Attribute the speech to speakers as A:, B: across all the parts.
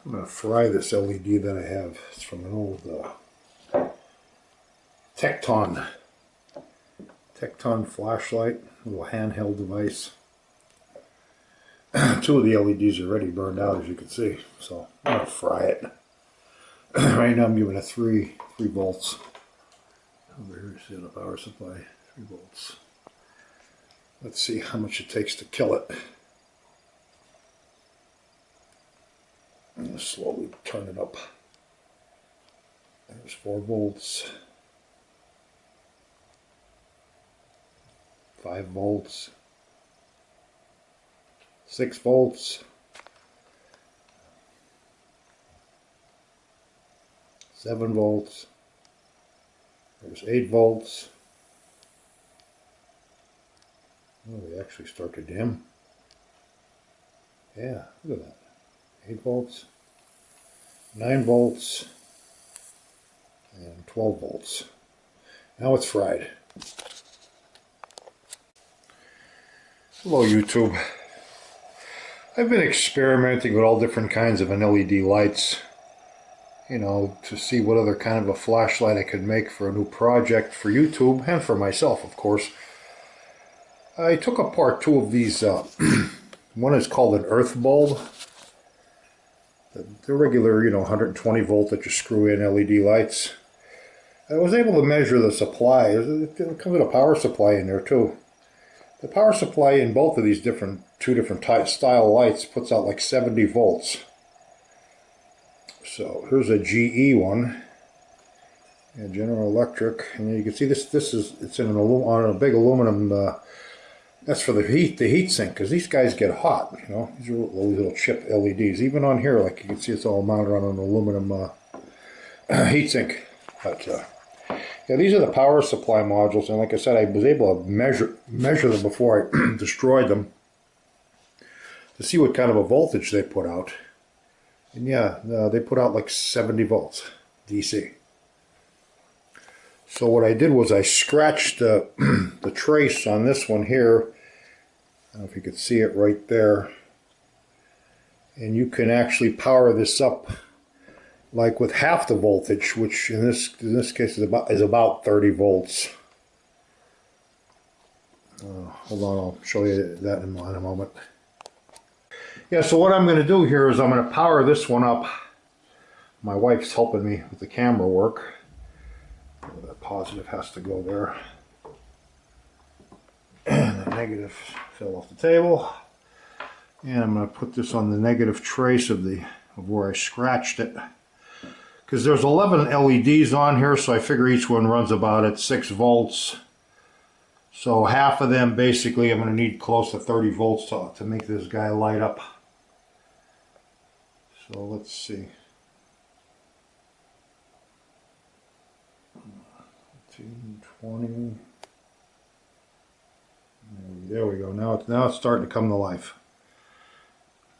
A: I'm going to fry this LED that I have. It's from an old Tecton flashlight, little handheld device. Two of the LEDs are already burned out, as you can see, so I'm going to fry it. Right now I'm giving it 3 volts. Over here, see the power supply, 3 volts. Let's see how much it takes to kill it. I'm going to slowly turn it up. There's 4 volts. 5 volts. 6 volts. 7 volts. There's 8 volts. Oh, they actually start to dim. Yeah, look at that. 8 volts, 9 volts, and 12 volts. Now it's fried. Hello YouTube. I've been experimenting with all different kinds of LED lights, you know, to see what other kind of a flashlight I could make for a new project for YouTube and for myself, of course. I took apart 2 of these. One is called an earth bulb. The regular, you know, 120 volt that you screw in LED lights. I was able to measure the supply. It comes with a power supply in there too. The power supply in both of these two different style lights puts out like 70 volts. So here's a GE one, General Electric, and you can see it's in on a big aluminum. That's for the heat sink, because these guys get hot, you know. These are little chip LEDs. Even on here, like you can see, it's all mounted on an aluminum heat sink. But yeah, these are the power supply modules, and like I said, I was able to measure them before I destroyed them to see what kind of a voltage they put out. And yeah, they put out like 70 volts DC. So what I did was I scratched the trace on this one here. I don't know if you could see it right there. And you can actually power this up like with half the voltage, which in this case is about 30 volts. Hold on, I'll show you that in a moment. Yeah, so what I'm going to do here is I'm going to power this one up. My wife's helping me with the camera work. The positive has to go there. And the negative fell off the table. And I'm going to put this on the negative trace of where I scratched it. Because there's 11 LEDs on here, so I figure each one runs about at 6 volts. So half of them, basically, I'm going to need close to 30 volts to make this guy light up. So let's see. 20. There we go. Now it's starting to come to life.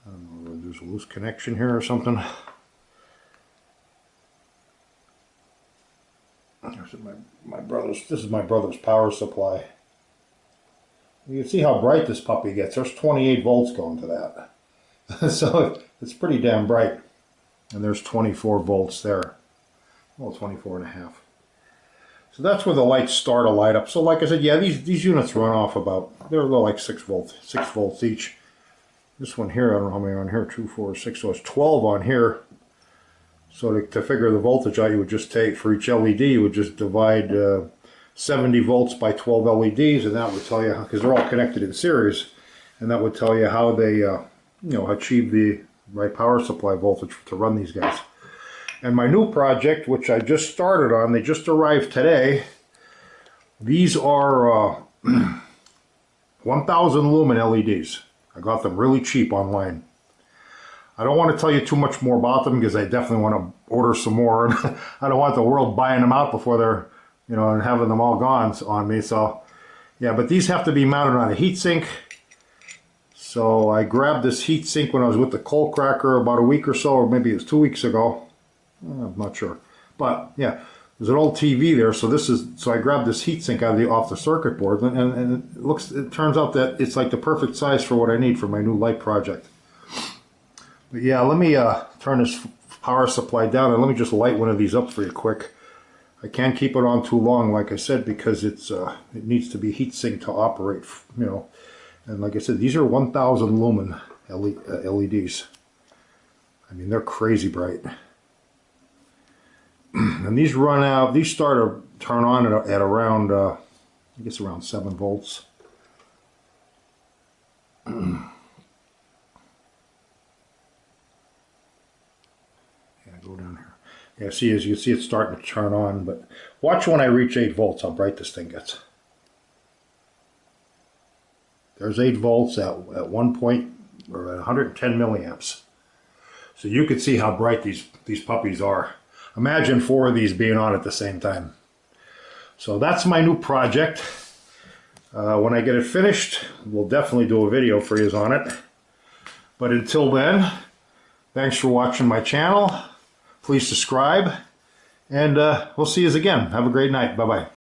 A: I don't know, there's a loose connection here or something. This is my brother's power supply. You can see how bright this puppy gets. There's 28 volts going to that. So it's pretty damn bright. And there's 24 volts there. Well, 24 and a half. So that's where the lights start to light up. So like I said, yeah, these units run off about, they're like 6 volts each. This one here, I don't know how many are on here, 2, 4, 6, so it's 12 on here. So to figure the voltage out, you would just take, for each LED, you would just divide 70 volts by 12 LEDs, and that would tell you, because they're all connected in series, and that would tell you how they, you know, achieve the right power supply voltage to run these guys. And my new project, which I just started on, they just arrived today. These are 1,000 lumen LEDs. I got them really cheap online. I don't want to tell you too much more about them because I definitely want to order some more. I don't want the world buying them out before they're, you know, and having them all gone on me. So, yeah, but these have to be mounted on a heatsink. So I grabbed this heatsink when I was with the coal cracker about a week or so, or maybe it was 2 weeks ago. I'm not sure, but yeah, there's an old TV there. So I grabbed this heatsink off the circuit board, and it turns out that it's like the perfect size for what I need for my new light project. But yeah, let me turn this power supply down and let me just light one of these up for you quick. I can't keep it on too long, like I said, because it needs to be heat sinked to operate, you know. And like I said, these are 1,000 lumen LEDs. I mean, they're crazy bright. And these run out, these start to turn on at around, I guess around 7 volts. Yeah, go down here. Yeah, see, as you see, it's starting to turn on, but watch when I reach 8 volts how bright this thing gets. There's 8 volts at 1 point, or at 110 milliamps. So you can see how bright these puppies are. Imagine 4 of these being on at the same time. So that's my new project. When I get it finished, we'll definitely do a video for you on it. But until then, thanks for watching my channel. Please subscribe, and we'll see you again. Have a great night. Bye-bye.